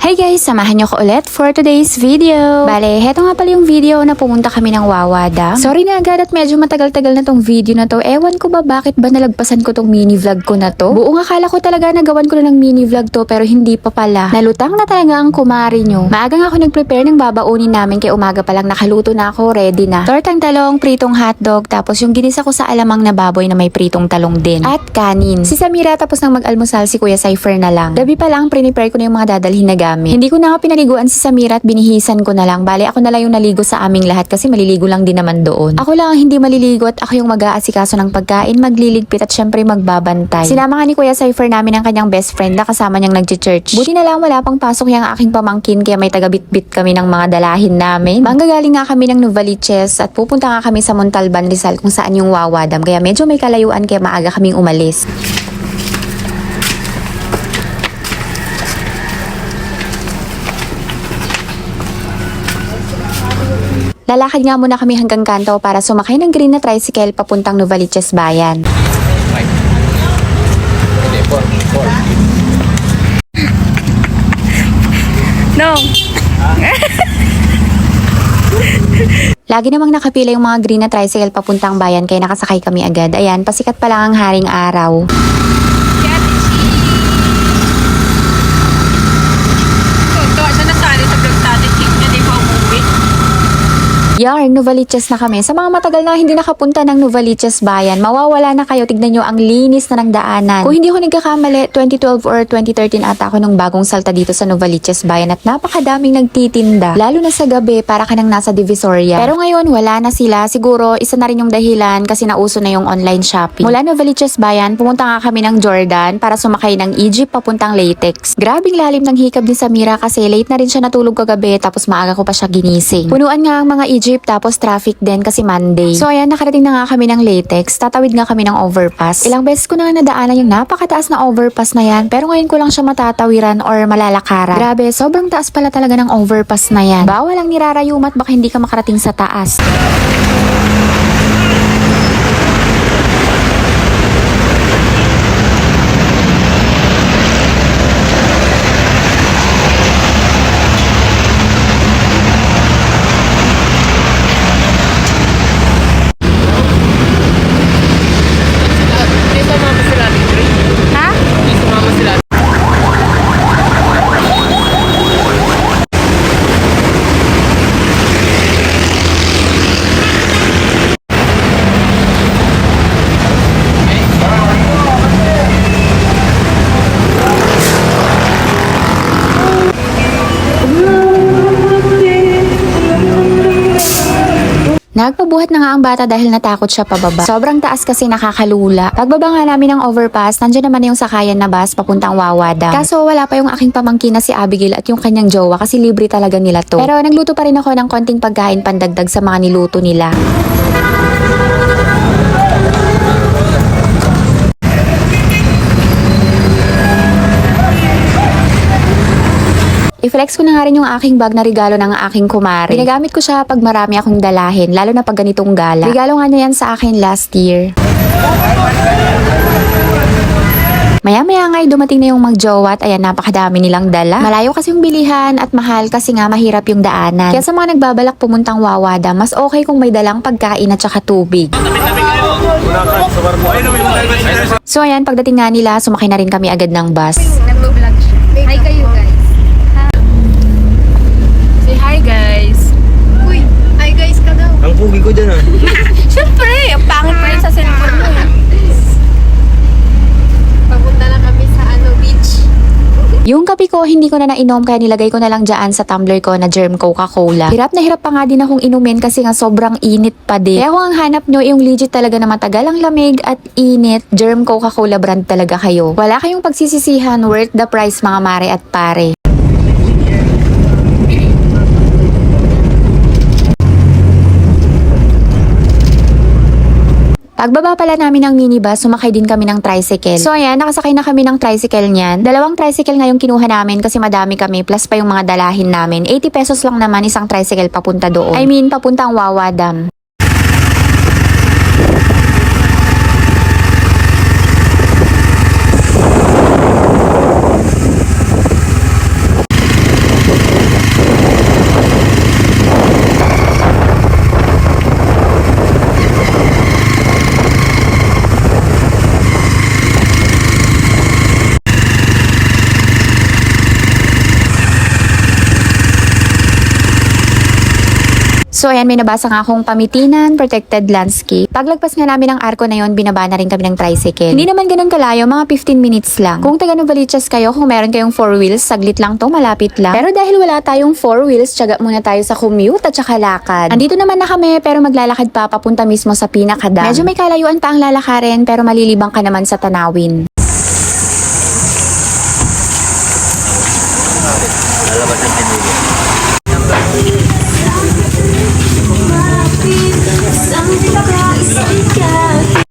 Hi guys! Samahan niyo ko ulit for today's video. Bale, heto nga pala yung video na pumunta kami ng Wawa Dam. Sorry na agad at medyo matagal-tagal na tong video na to. Ewan ko ba bakit ba nalagpasan ko tong mini vlog ko na to? Buong akala ko talaga nagawan ko na ng mini vlog to pero hindi pa pala. Nalutang na talaga ang kumari nyo. Maaga nga ako nag-prepare ng babaunin namin kaya umaga pa lang nakaluto na ako, ready na. Tortang talong, pritong hotdog, tapos yung ginisa ko sa alamang na baboy na may pritong talong din. At kanin. Si Samira tapos nang mag-almusal, si Kuya Cypher na lang. Gabi pa lang, prepare ko na yung mga dadalhin na gamit. Hindi ko na nga pinaliguan si Samira at binihisan ko na lang. Bale, ako na lang yung naligo sa aming lahat kasi maliligo lang din naman doon. Ako lang ang hindi maliligo at ako yung mag-aasikaso ng pagkain, magliligpit at syempre magbabantay. Sinama nga ni Kuya Cypher namin ang kanyang best friend na kasama niyang nag-church. Buti na lang wala pang pasok yung aking pamangkin kaya may taga-bit-bit kami ng mga dalahin namin. Manggagaling nga kami ng Novaliches at pupunta nga kami sa Montalban, Rizal kung saan yung Wawa Dam. Kaya medyo may kalayuan kaya maaga kaming umalis. Lalakad nga muna kami hanggang kanto para sumakay ng green na tricycle papuntang Novaliches Bayan. No! Lagi namang nakapila yung mga green na tricycle papuntang bayan kaya nakasakay kami agad. Ayan, pasikat pa lang ang haring araw. Yarn, Novaliches na kami. Sa mga matagal na hindi nakapunta ng Novaliches Bayan, mawawala na kayo. Tignan nyo ang linis na ng daanan. Kung hindi ko nagkakamali, 2012 or 2013 ata ako nung bagong salta dito sa Novaliches Bayan at napakadaming nagtitinda. Lalo na sa gabi, para ka nang nasa Divisoria. Pero ngayon, wala na sila. Siguro, isa na rin yung dahilan kasi nauso na yung online shopping. Mula Novaliches Bayan, pumunta nga kami ng Jordan para sumakay ng Egypt papuntang Latex. Grabing lalim ng hikab ni Samira kasi late na rin siya natulog kagabi tapos maaga ko pa siya ginising. Punuan nga ang mga Egypt tapos traffic din kasi Monday. So ayan, nakarating na nga kami ng Latex. Tatawid nga kami ng overpass. Ilang beses ko na nga nadaanan yung napakataas na overpass na yan pero ngayon ko lang siya matatawiran or malalakaran. Grabe, sobrang taas pala talaga ng overpass na yan. Bawal ang nirarayumat baka hindi ka makarating sa taas. Nagpabuhat na nga ang bata dahil natakot siya pababa. Sobrang taas kasi nakakalula. Pagbaba nga namin ng overpass, nandiyan naman yung sakayan na bus papuntang Wawa Dam. Kaso wala pa yung aking pamangkin na si Abigail at yung kanyang jowa kasi libre talaga nila to. Pero nagluto pa rin ako ng konting pagkain pandagdag sa mga niluto nila. I-flex ko na nga rin yung aking bag na regalo ng aking kumare. Ginagamit ko siya pag marami akong dalahin, lalo na pag ganitong gala. Regalo nga niya yan sa akin last year. Maya-maya nga ay dumating na yung magjowa at ayan, napakadami nilang dala. Malayo kasi yung bilihan at mahal kasi nga mahirap yung daanan. Kaya sa mga nagbabalak pumuntang Wawa Dam, mas okay kung may dalang pagkain at saka tubig. So ayan, pagdating nga nila, sumakay na rin kami agad ng bus. Nagbo-vlog siya. Hi kayo guys. Say hi guys. Uy, hi guys ka daw. Ang pugi ko dyan ah. Siyempre, ang pangit pa rin sa cellphone mo. Papunta na kami sa beach. Yung kape ko, hindi ko na nainom kaya nilagay ko na lang dyan sa tumbler ko na Germ Coca-Cola. Hirap na hirap pa nga din akong inumin kasi nga sobrang init pa din. Kaya kung ang hanap nyo yung legit talaga na matagal ang lamig at init, Germ Coca-Cola brand talaga kayo. Wala kayong pagsisisihan, worth the price mga mare at pare. Pagbaba pala namin ng minibus, sumakay din kami ng tricycle. So ayan, nakasakay na kami ng tricycle niyan. Dalawang tricycle nga yung kinuha namin kasi madami kami plus pa yung mga dalahin namin. 80 pesos lang naman isang tricycle papunta doon. I mean, papuntang Wawa Dam. So ayan, may nabasa nga akong Pamitinan Protected Landscape. Paglagpas nga namin ng arko na yon, binaba na rin kami ng tricycle. Hindi naman ganun kalayo, mga 15 minutes lang. Kung taga Novaliches kayo, kung meron kayong 4 wheels, saglit lang to, malapit lang. Pero dahil wala tayong 4 wheels, tiyaga muna tayo sa commute at saka lakad. Andito naman na kami, pero maglalakad pa papunta mismo sa pinakadam. Medyo may kalayuan pa ang lalakarin, pero malilibang ka naman sa tanawin.